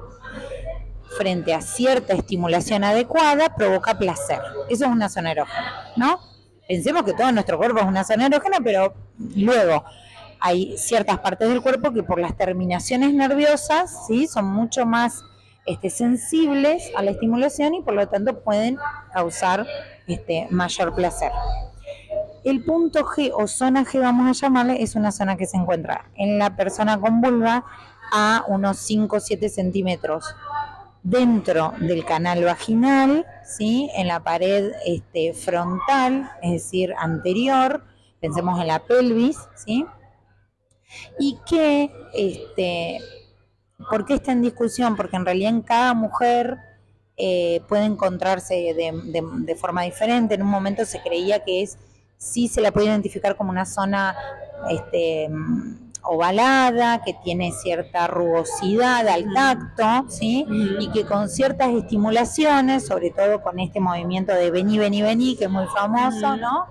frente a cierta estimulación adecuada, provoca placer. Eso es una zona erógena, ¿no? Pensemos que todo nuestro cuerpo es una zona erógena, pero luego hay ciertas partes del cuerpo que por las terminaciones nerviosas, ¿sí?, son mucho más sensibles a la estimulación y por lo tanto pueden causar mayor placer. El punto G o zona G, vamos a llamarle, es una zona que se encuentra en la persona con vulva a unos 5 o 7 centímetros dentro del canal vaginal, ¿sí?, en la pared frontal, es decir, anterior, pensemos en la pelvis, ¿sí?, y que, ¿por qué está en discusión? Porque en realidad en cada mujer puede encontrarse de forma diferente. En un momento se creía que sí se la puede identificar como una zona ovalada, que tiene cierta rugosidad al tacto, ¿sí?, y que con ciertas estimulaciones, sobre todo con este movimiento de vení, vení, vení, que es muy famoso, ¿no?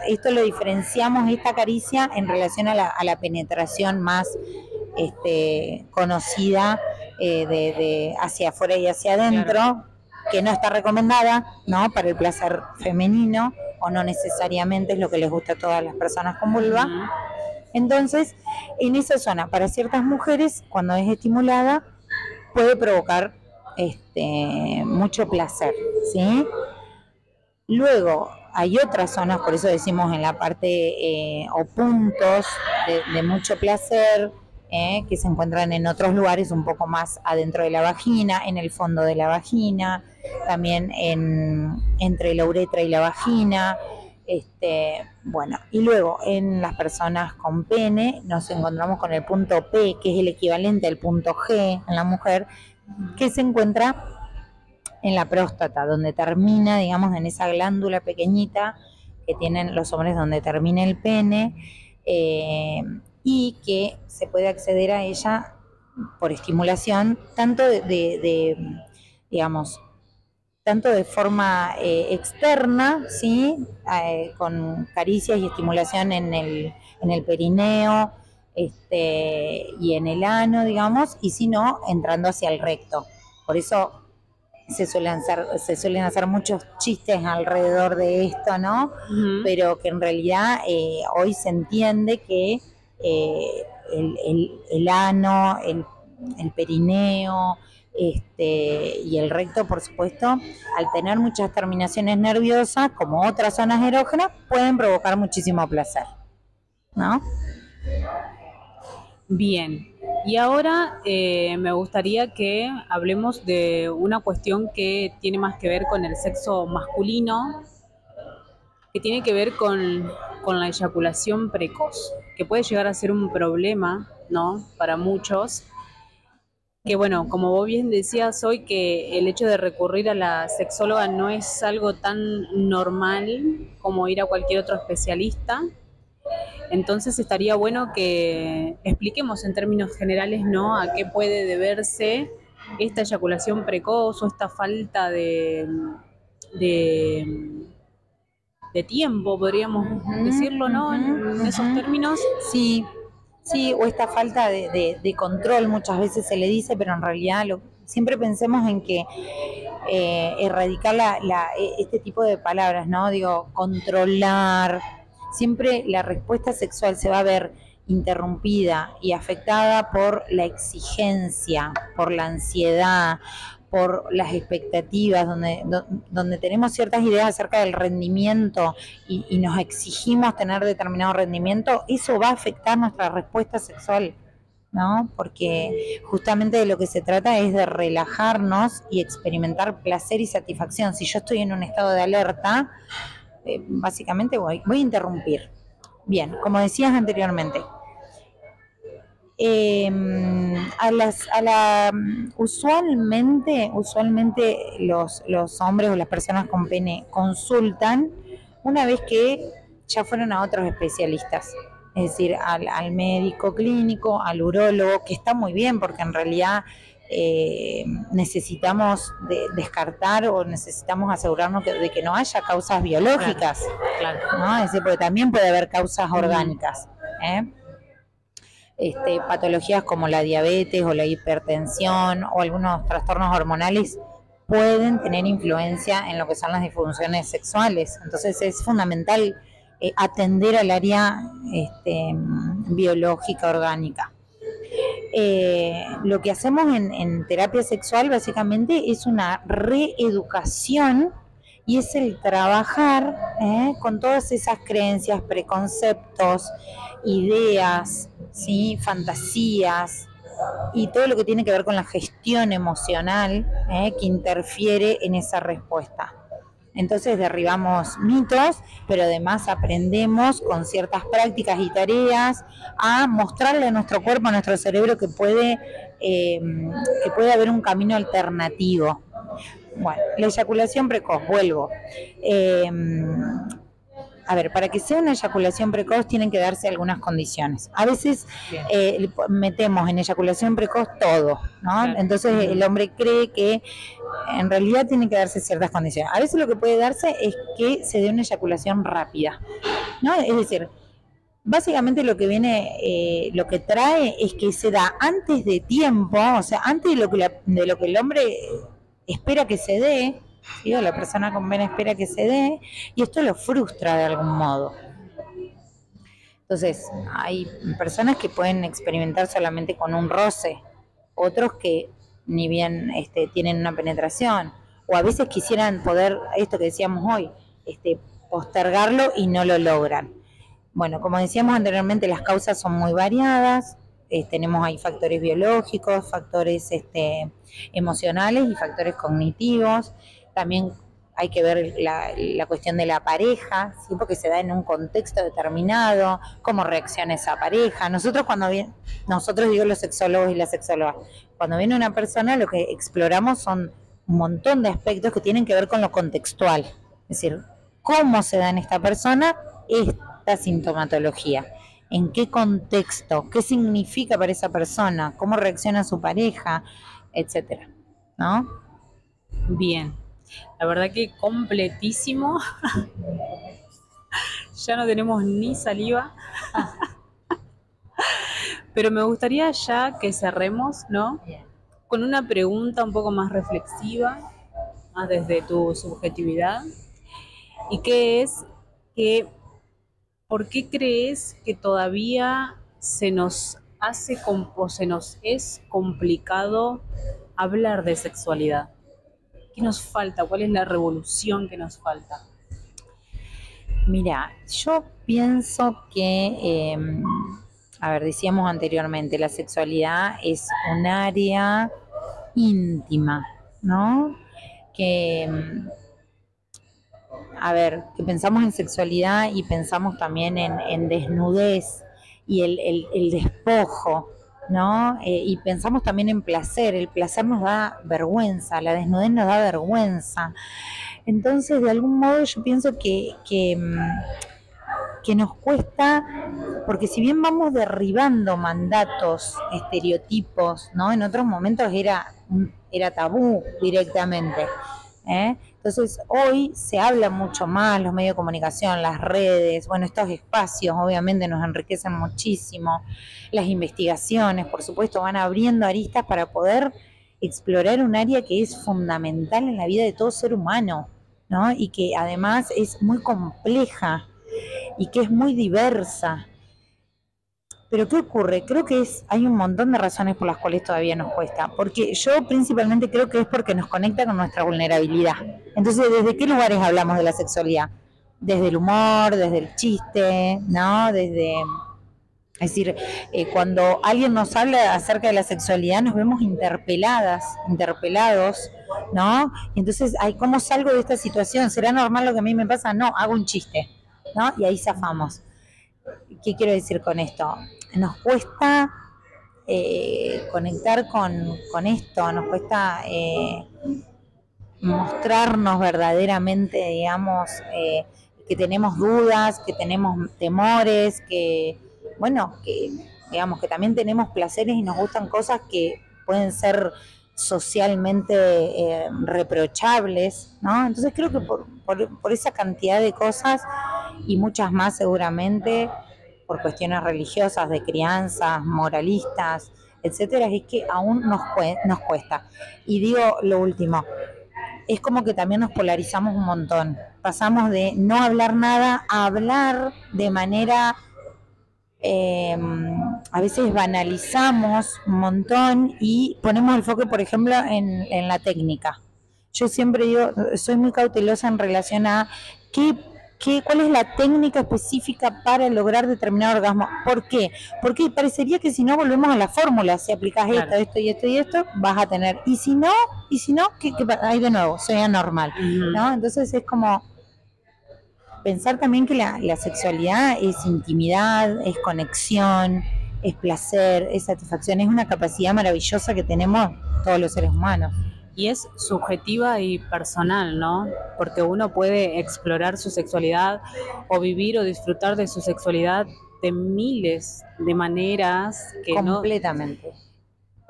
Esto lo diferenciamos, esta caricia, en relación a la penetración más conocida de hacia afuera y hacia adentro, claro, que no está recomendada, ¿no?, para el placer femenino, o no necesariamente es lo que les gusta a todas las personas con vulva. Entonces, en esa zona, para ciertas mujeres, cuando es estimulada, puede provocar mucho placer, ¿sí? Luego, hay otras zonas, por eso decimos en la parte o puntos de mucho placer, que se encuentran en otros lugares un poco más adentro de la vagina, en el fondo de la vagina, también entre la uretra y la vagina. Bueno, y luego en las personas con pene nos encontramos con el punto P, que es el equivalente al punto G en la mujer, que se encuentra en la próstata, donde termina, digamos, en esa glándula pequeñita que tienen los hombres donde termina el pene, y que se puede acceder a ella por estimulación, tanto digamos, tanto de forma externa, ¿sí?, con caricias y estimulación en el perineo y en el ano, digamos, y si no, entrando hacia el recto. Por eso se suelen hacer muchos chistes alrededor de esto, ¿no? Pero que en realidad hoy se entiende que el ano, el perineo, y el recto, por supuesto, al tener muchas terminaciones nerviosas, como otras zonas erógenas, pueden provocar muchísimo placer, ¿no? Bien, y ahora me gustaría que hablemos de una cuestión que tiene más que ver con el sexo masculino, que tiene que ver con la eyaculación precoz, que puede llegar a ser un problema, ¿no? Para muchos. Que bueno, como vos bien decías hoy, que el hecho de recurrir a la sexóloga no es algo tan normal como ir a cualquier otro especialista. Entonces estaría bueno que expliquemos en términos generales, ¿no?, a qué puede deberse esta eyaculación precoz o esta falta de, de tiempo, podríamos decirlo, ¿no?, en esos términos. Sí, sí, o esta falta de control muchas veces se le dice, pero en realidad siempre pensemos en que erradicar este tipo de palabras, ¿no? Digo, controlar. Siempre la respuesta sexual se va a ver interrumpida y afectada por la exigencia, por la ansiedad, por las expectativas, donde tenemos ciertas ideas acerca del rendimiento y nos exigimos tener determinado rendimiento. Eso va a afectar nuestra respuesta sexual, ¿no? Porque justamente de lo que se trata es de relajarnos y experimentar placer y satisfacción. Si yo estoy en un estado de alerta, básicamente voy a interrumpir. Bien, como decías anteriormente, usualmente los hombres o las personas con pene consultan una vez que ya fueron a otros especialistas, es decir, al médico clínico, al urólogo, que está muy bien porque en realidad necesitamos descartar o necesitamos asegurarnos de que no haya causas biológicas, Claro. ¿no? Es decir, porque también puede haber causas orgánicas, patologías como la diabetes o la hipertensión o algunos trastornos hormonales pueden tener influencia en lo que son las disfunciones sexuales. Entonces es fundamental atender al área biológica, orgánica. Lo que hacemos en terapia sexual básicamente es una reeducación y es el trabajar con todas esas creencias, preconceptos, ideas, ¿sí?, fantasías y todo lo que tiene que ver con la gestión emocional que interfiere en esa respuesta. Entonces derribamos mitos, pero además aprendemos con ciertas prácticas y tareas a mostrarle a nuestro cuerpo, a nuestro cerebro que puede haber un camino alternativo. Bueno, la eyaculación precoz, vuelvo. A ver, para que sea una eyaculación precoz tienen que darse algunas condiciones. A veces metemos en eyaculación precoz todo, ¿no? Claro. Entonces el hombre cree que en realidad tienen que darse ciertas condiciones. A veces lo que puede darse es que se dé una eyaculación rápida, ¿no? Es decir, básicamente lo que viene, lo que trae es que se da antes de tiempo, o sea, antes de lo que el hombre espera que se dé, ¿sí? O la persona con pene espera que se dé, y esto lo frustra de algún modo. Entonces, hay personas que pueden experimentar solamente con un roce, otros que ni bien tienen una penetración, o a veces quisieran poder, esto que decíamos hoy, postergarlo y no lo logran. Bueno, como decíamos anteriormente, las causas son muy variadas. Tenemos ahí factores biológicos, factores emocionales y factores cognitivos. También hay que ver la cuestión de la pareja, ¿sí? Porque se da en un contexto determinado, cómo reacciona esa pareja. Nosotros digo los sexólogos y las sexólogas, cuando viene una persona lo que exploramos son un montón de aspectos que tienen que ver con lo contextual. Es decir, cómo se da en esta persona esta sintomatología, en qué contexto, qué significa para esa persona, cómo reacciona su pareja, etcétera, ¿no? Bien, la verdad que completísimo. Ya no tenemos ni saliva. Pero me gustaría ya que cerremos, ¿no?, con una pregunta un poco más reflexiva. más desde tu subjetividad, y qué es que, ¿por qué crees que todavía se nos hace o se nos es complicado hablar de sexualidad? ¿Qué nos falta? ¿Cuál es la revolución que nos falta? Mira, yo pienso que, a ver, decíamos anteriormente, la sexualidad es un área íntima, ¿no? Que, a ver, que pensamos en sexualidad y pensamos también en desnudez y el despojo, ¿no? Y pensamos también en placer. El placer nos da vergüenza, la desnudez nos da vergüenza. Entonces, de algún modo yo pienso que nos cuesta, porque si bien vamos derribando mandatos, estereotipos, ¿no? En otros momentos era tabú directamente. Entonces hoy se habla mucho más, los medios de comunicación, las redes, bueno, estos espacios obviamente nos enriquecen muchísimo, las investigaciones, por supuesto, van abriendo aristas para poder explorar un área que es fundamental en la vida de todo ser humano, ¿no? Y que además es muy compleja y que es muy diversa. Pero ¿qué ocurre? Creo que hay un montón de razones por las cuales todavía nos cuesta. Porque yo principalmente creo que es porque nos conecta con nuestra vulnerabilidad. Entonces, ¿desde qué lugares hablamos de la sexualidad? Desde el humor, desde el chiste, ¿no? Es decir, cuando alguien nos habla acerca de la sexualidad nos vemos interpelados, ¿no? Y entonces, ay, ¿cómo salgo de esta situación? ¿Será normal lo que a mí me pasa? No, hago un chiste, ¿no? Y ahí zafamos. ¿Qué quiero decir con esto? Nos cuesta conectar con esto, nos cuesta mostrarnos verdaderamente, digamos, que tenemos dudas, que tenemos temores, bueno, digamos, que también tenemos placeres y nos gustan cosas que pueden ser socialmente reprochables, ¿no? Entonces creo que por esa cantidad de cosas y muchas más seguramente, por cuestiones religiosas, de crianzas, moralistas, etcétera, es que aún nos cuesta. Y digo lo último, es como que también nos polarizamos un montón. Pasamos de no hablar nada a hablar de manera, a veces banalizamos un montón y ponemos el foco, por ejemplo, en la técnica. Yo siempre digo, soy muy cautelosa en relación a cuál es la técnica específica para lograr determinado orgasmo. ¿Por qué? Porque parecería que si no volvemos a la fórmula, si aplicas claro, esto y esto, vas a tener. Y si no, ¿qué hay de nuevo? Soy anormal, ¿no? Entonces es como pensar también que la sexualidad es intimidad, es conexión, es placer, es satisfacción, es una capacidad maravillosa que tenemos todos los seres humanos. Y es subjetiva y personal, ¿no? Porque uno puede explorar su sexualidad o vivir o disfrutar de su sexualidad de miles de maneras que completamente. No,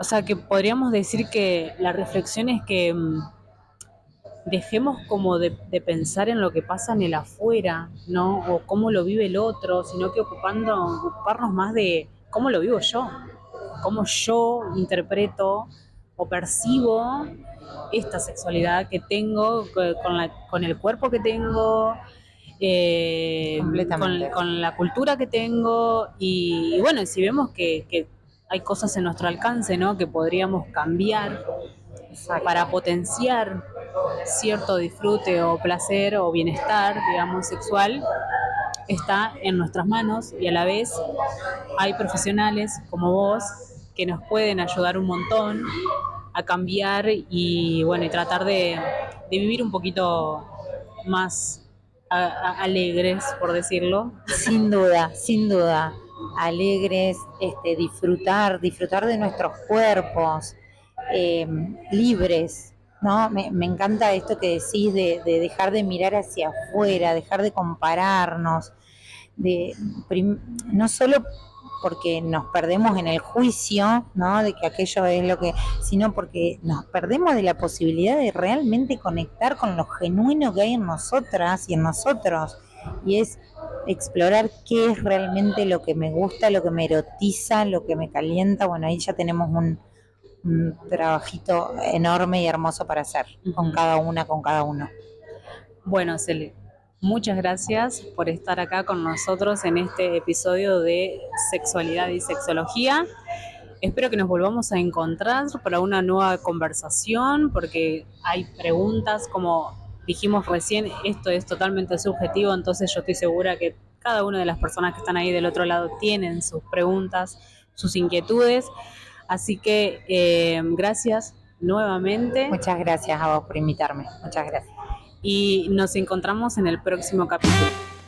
o sea, que podríamos decir que la reflexión es que dejemos como de pensar en lo que pasa en el afuera, ¿no? O cómo lo vive el otro, sino que ocuparnos más de cómo lo vivo yo, cómo yo interpreto o percibo esta sexualidad que tengo, con el cuerpo que tengo, con la cultura que tengo, y bueno, si vemos que hay cosas en nuestro alcance, ¿no? Que podríamos cambiar. Exacto. Para potenciar cierto disfrute o placer o bienestar, digamos, sexual, está en nuestras manos, y a la vez hay profesionales como vos que nos pueden ayudar un montón a cambiar y bueno, y tratar de vivir un poquito más alegres, por decirlo. Sin duda, alegres, disfrutar de nuestros cuerpos, libres, ¿no? Me encanta esto que decís de dejar de mirar hacia afuera, dejar de compararnos, no solo porque nos perdemos en el juicio, ¿no? De que aquello es lo que, sino porque nos perdemos de la posibilidad de realmente conectar con lo genuino que hay en nosotras y en nosotros, y es explorar qué es realmente lo que me gusta, lo que me erotiza, lo que me calienta. Bueno, ahí ya tenemos un trabajito enorme y hermoso para hacer con cada una, con cada uno. Bueno, Cele, muchas gracias por estar acá con nosotros en este episodio de Sexualidad y Sexología. Espero que nos volvamos a encontrar para una nueva conversación, porque hay preguntas, como dijimos recién, esto es totalmente subjetivo, entonces yo estoy segura que cada una de las personas que están ahí del otro lado tienen sus preguntas, sus inquietudes. Así que gracias nuevamente. Muchas gracias a vos por invitarme. Muchas gracias. Y nos encontramos en el próximo capítulo.